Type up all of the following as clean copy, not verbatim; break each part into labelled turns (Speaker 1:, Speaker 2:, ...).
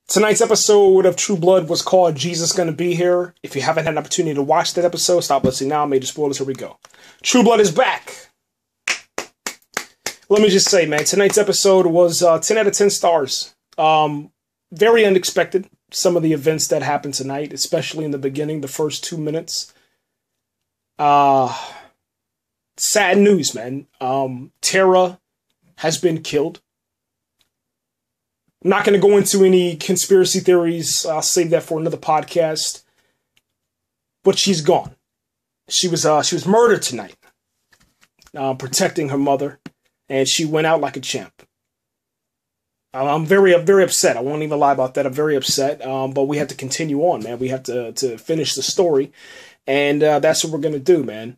Speaker 1: Tonight's episode of True Blood was called Jesus Gonna Be Here. If you haven't had an opportunity to watch that episode, stop listening now. Major spoilers, here we go. True Blood is back. Let me just say, man, tonight's episode was 10 out of 10 stars. Very unexpected, some of the events that happened tonight, especially in the beginning, the first 2 minutes. Sad news, man. Tara has been killed. I'm not going to go into any conspiracy theories. I'll save that for another podcast. But she's gone. She was murdered tonight, protecting her mother, and she went out like a champ. I'm very upset. I won't even lie about that. I'm very upset. But we have to continue on, man. We have to finish the story, and that's what we're gonna do, man.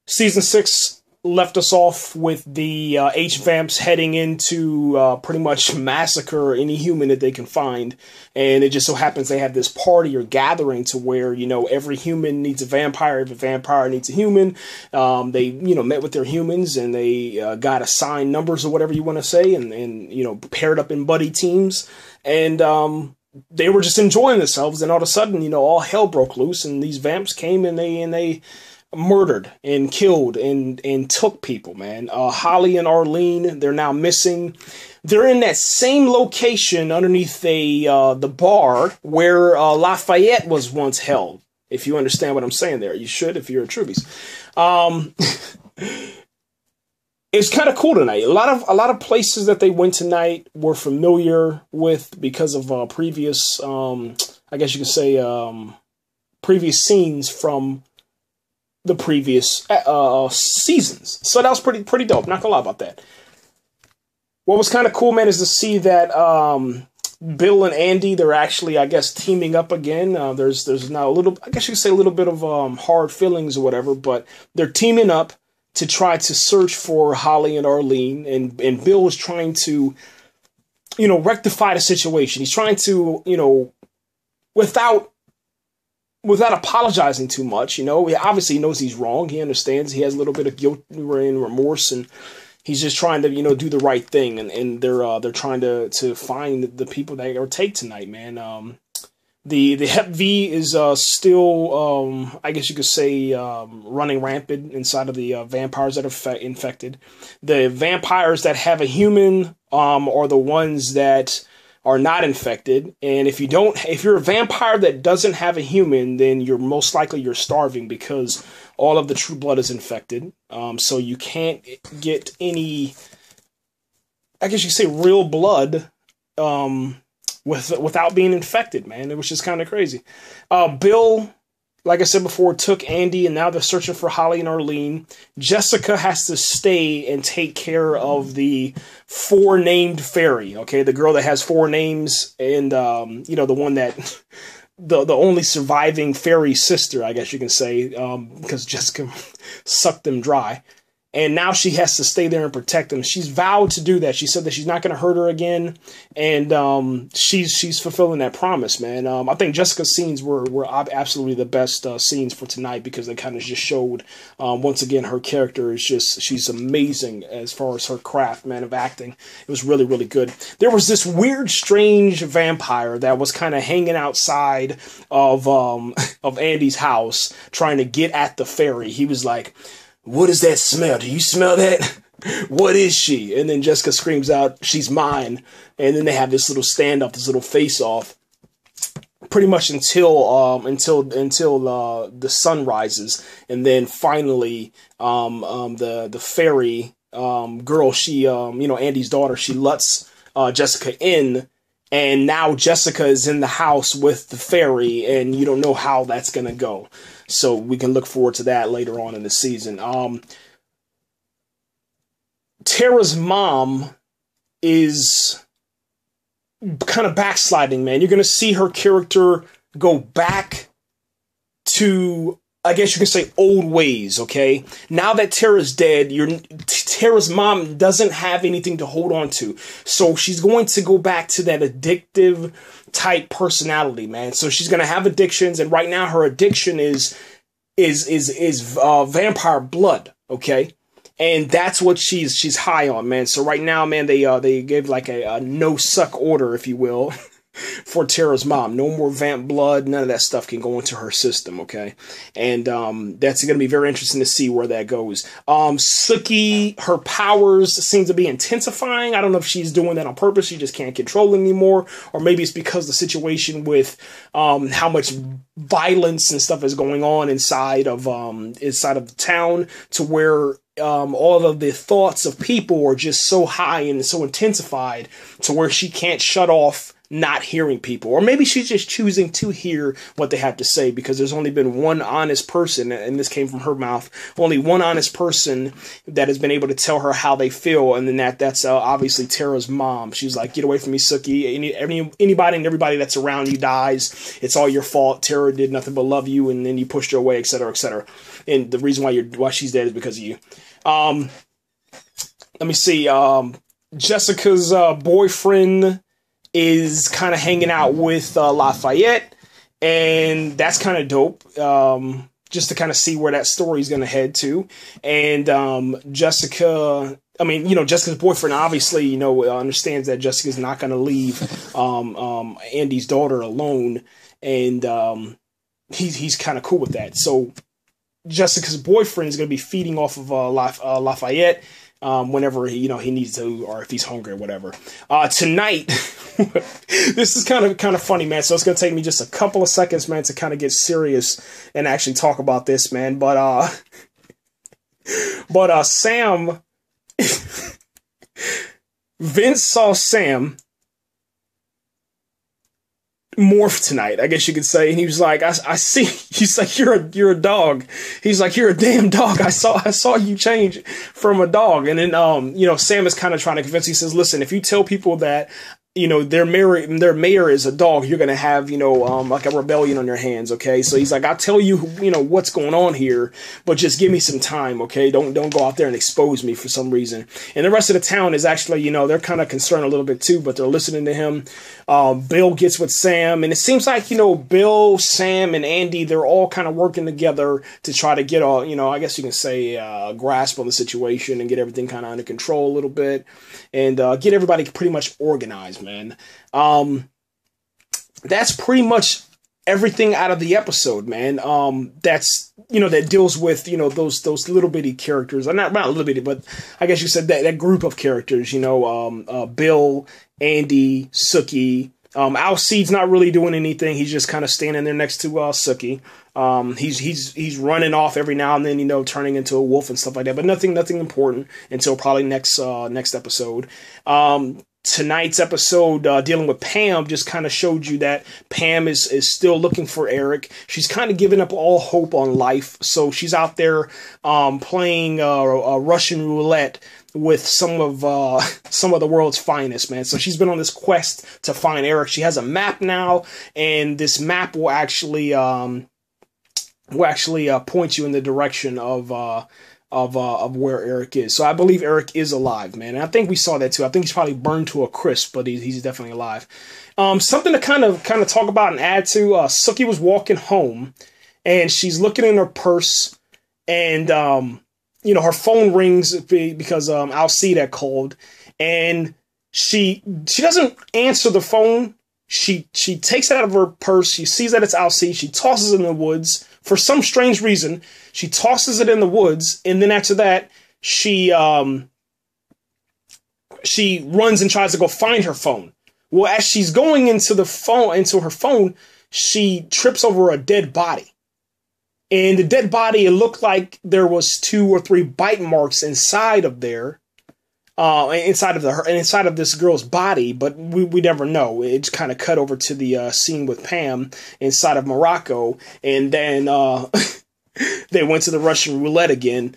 Speaker 1: Season 6 left us off with the H-vamps heading into pretty much massacre any human that they can find. And it just so happens they have this party or gathering to where, you know, every human needs a vampire. Every vampire needs a human. They, you know, met with their humans and they got assigned numbers or whatever you want to say. And, you know, paired up in buddy teams. And they were just enjoying themselves. And all of a sudden, you know, all hell broke loose. And these vamps came and they murdered and killed and took people, man. Holly and Arlene, they're now missing. They're in that same location underneath the bar where Lafayette was once held. If you understand what I'm saying there, you should if you're a Trubies. It's kind of cool tonight. A lot of places that they went tonight were familiar with because of previous, I guess you could say, previous scenes from the previous seasons. So that was pretty dope. Not gonna lie about that. What was kind of cool, man, is to see that Bill and Andy, they're actually, I guess, teaming up again. There's now a little, I guess you could say a little bit of hard feelings or whatever, but they're teaming up to try to search for Holly and Arlene, and Bill is trying to, you know, rectify the situation. He's trying to, you know, without apologizing too much, you know. He obviously knows he's wrong. He understands. He has a little bit of guilt and remorse, and he's just trying to, you know, do the right thing. And they're trying to find the people that are take tonight, man. The Hep V is still, I guess you could say, running rampant inside of the vampires that are infected. The vampires that have a human are the ones that are not infected, and if you're a vampire that doesn't have a human, then you're most likely you're starving because all of the true blood is infected. So you can't get any, I guess you could say, real blood without being infected, man, which is kind of crazy. Bill, like I said before, took Andy, and now they're searching for Holly and Arlene. Jessica has to stay and take care of the 4-named fairy, okay? The girl that has 4 names, and, you know, the one that, the only surviving fairy sister, I guess you can say, because Jessica sucked them dry. And now she has to stay there and protect them. She's vowed to do that. She said that she's not going to hurt her again. And she's fulfilling that promise, man. I think Jessica's scenes were absolutely the best scenes for tonight because they kind of just showed, once again, her character is just, she's amazing as far as her craft, man, of acting. It was really, really good. There was this weird, strange vampire that was kind of hanging outside of Andy's house trying to get at the fairy. He was like, "What is that smell? Do you smell that? What is she?" And then Jessica screams out, "She's mine." And then they have this little standoff, this little face-off, pretty much until the sun rises. And then finally, the fairy girl, she, you know, Andy's daughter, she lets Jessica in. And now Jessica is in the house with the fairy, and you don't know how that's going to go. So we can look forward to that later on in the season. Tara's mom is kind of backsliding, man. You're going to see her character go back to, I guess you can say, old ways, okay? Now that Tara's dead, Tara's mom doesn't have anything to hold on to. So she's going to go back to that addictive type personality, man. So she's going to have addictions, and right now her addiction is vampire blood, okay? And that's what she's high on, man. So right now, man, they gave like a no-suck order, if you will, for Tara's mom. No more vamp blood. None of that stuff can go into her system, okay? And that's going to be very interesting to see where that goes. Sookie, her powers seem to be intensifying. I don't know if she's doing that on purpose. She just can't control anymore. Or maybe it's because the situation with how much violence and stuff is going on inside of the town, to where all of the thoughts of people are just so high and so intensified to where she can't shut off not hearing people. Or maybe she's just choosing to hear what they have to say, because there's only been one honest person, and this came from her mouth, only one honest person that has been able to tell her how they feel, and then that's obviously Tara's mom. She's like, get away from me, Sookie. Anybody and everybody that's around you dies. It's all your fault. Tara did nothing but love you, and then you pushed her away, etc., etc. And the reason why she's dead is because of you. Let me see. Jessica's boyfriend is kind of hanging out with Lafayette, and that's kind of dope. Just to kind of see where that story is going to head to. And Jessica's boyfriend obviously, understands that Jessica's not going to leave Andy's daughter alone, and he's kind of cool with that. So Jessica's boyfriend is going to be feeding off of Lafayette whenever he needs to, or if he's hungry or whatever. Tonight, this is kind of funny, man. So it's going to take me just a couple of seconds, man, to kind of get serious and actually talk about this, man. But Sam, Vince saw Sam morph tonight, I guess you could say, and he was like, I see. He's like, you're a dog. He's like, you're a damn dog. I saw you change from a dog. And then Sam is kind of trying to convince. He says, listen, if you tell people that their mayor is a dog, you're gonna have like a rebellion on your hands, okay? So he's like, I'll tell you what's going on here, but just give me some time, okay? Don't go out there and expose me for some reason. And the rest of the town is actually, they're kind of concerned a little bit too, but they're listening to him. Bill gets with Sam, and it seems like Bill, Sam, and Andy, they're all kind of working together to try to get I guess you can say a grasp on the situation and get everything kind of under control a little bit, and get everybody pretty much organized, man. That's pretty much everything out of the episode, man. That's that deals with those little bitty characters. Not little bitty, but I guess you said that group of characters. Bill, Andy, Sookie. Alcide's not really doing anything. He's just kind of standing there next to Sookie. He's running off every now and then, turning into a wolf and stuff like that. But nothing important until probably next episode. Tonight's episode dealing with Pam just kind of showed you that Pam is still looking for Eric. She's kind of given up all hope on life, so she's out there playing Russian roulette with some of the world's finest, man. So she's been on this quest to find Eric. She has a map now, and this map will actually point you in the direction of where Eric is. So I believe Eric is alive, man. And I think we saw that too. I think he's probably burned to a crisp, but he's definitely alive. Something to kind of talk about and add to. Sookie was walking home, and she's looking in her purse, and her phone rings because Alcide had called, and she doesn't answer the phone. She takes it out of her purse. She sees that it's Alcide. She tosses it in the woods. For some strange reason, she tosses it in the woods, and then after that, she runs and tries to go find her phone. Well, as she's going into her phone, she trips over a dead body. And the dead body, it looked like there was 2 or 3 bite marks inside of there. Inside of this girl's body, but we never know. It just kind of cut over to the scene with Pam inside of Morocco, and then they went to the Russian roulette again.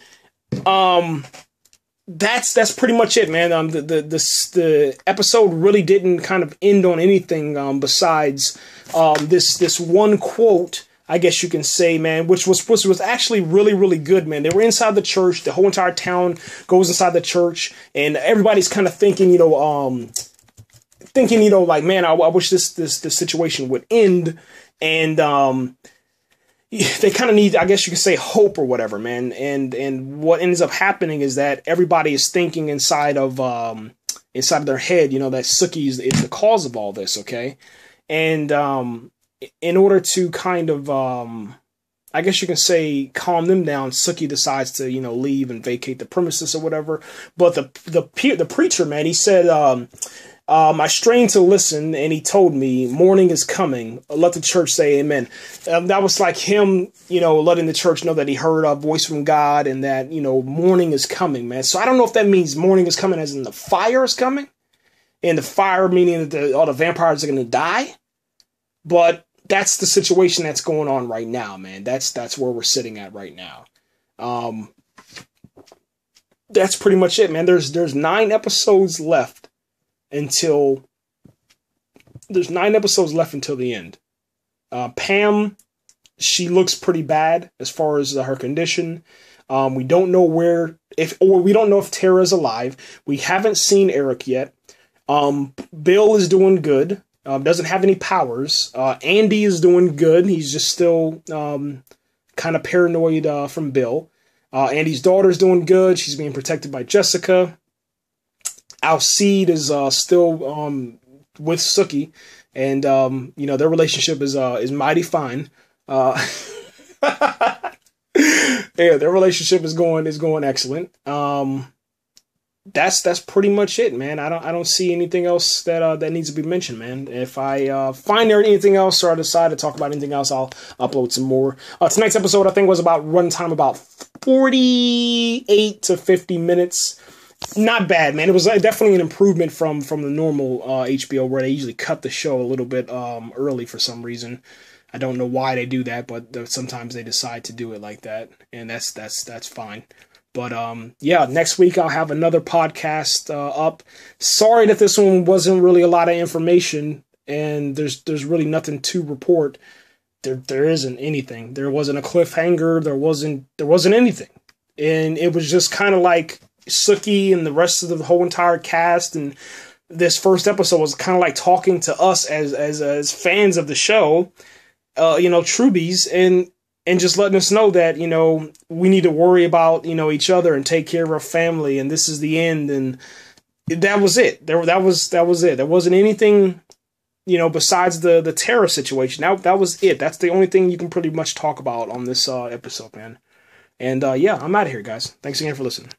Speaker 1: That's pretty much it, man. The episode really didn't kind of end on anything besides this one quote, I guess you can say, man, which was actually really, really good, man. They were inside the church. The whole entire town goes inside the church, and everybody's kind of thinking, like, man, I wish this situation would end. And they kind of need, I guess you could say, hope or whatever, man. And what ends up happening is that everybody is thinking inside of their head, that Sookie is the cause of all this, okay? And in order to kind of, I guess you can say, calm them down, Sookie decides to, you know, leave and vacate the premises or whatever. But the preacher, man, he said, I strained to listen, and he told me, morning is coming. Let the church say amen. That was like him, you know, letting the church know that he heard a voice from God and that, you know, morning is coming, man. So I don't know if that means morning is coming as in the fire is coming. And the fire meaning that all the vampires are going to die. But that's the situation that's going on right now, man. That's where we're sitting at right now. That's pretty much it, man. There's 9 episodes left until the end. Pam, she looks pretty bad as far as her condition. We don't know if Tara's alive. We haven't seen Eric yet. Bill is doing good. Doesn't have any powers. Andy is doing good. He's just still kind of paranoid from Bill. Andy's daughter's doing good. She's being protected by Jessica. Alcide is still with Sookie, and you know, their relationship is mighty fine. Yeah, their relationship is going excellent. That's pretty much it, man. I don't see anything else that needs to be mentioned, man. If I find there anything else or I decide to talk about anything else, I'll upload some more. Tonight's episode, I think, was about runtime about 48 to 50 minutes. Not bad, man. It was definitely an improvement from the normal HBO, where they usually cut the show a little bit early for some reason. I don't know why they do that, but sometimes they decide to do it like that, and that's fine. But yeah, next week I'll have another podcast up. Sorry that this one wasn't really a lot of information, and there's really nothing to report. There isn't anything. There wasn't a cliffhanger. There wasn't anything, and it was just kind of like Sookie and the rest of the whole entire cast, and this first episode was kind of like talking to us as fans of the show, you know, Trubies, and just letting us know that, you know, we need to worry about, you know, each other and take care of our family, and this is the end, and that was it. That was it. There wasn't anything, you know, besides the terror situation. That was it. That's the only thing you can pretty much talk about on this episode, man. And yeah, I'm out of here, guys. Thanks again for listening.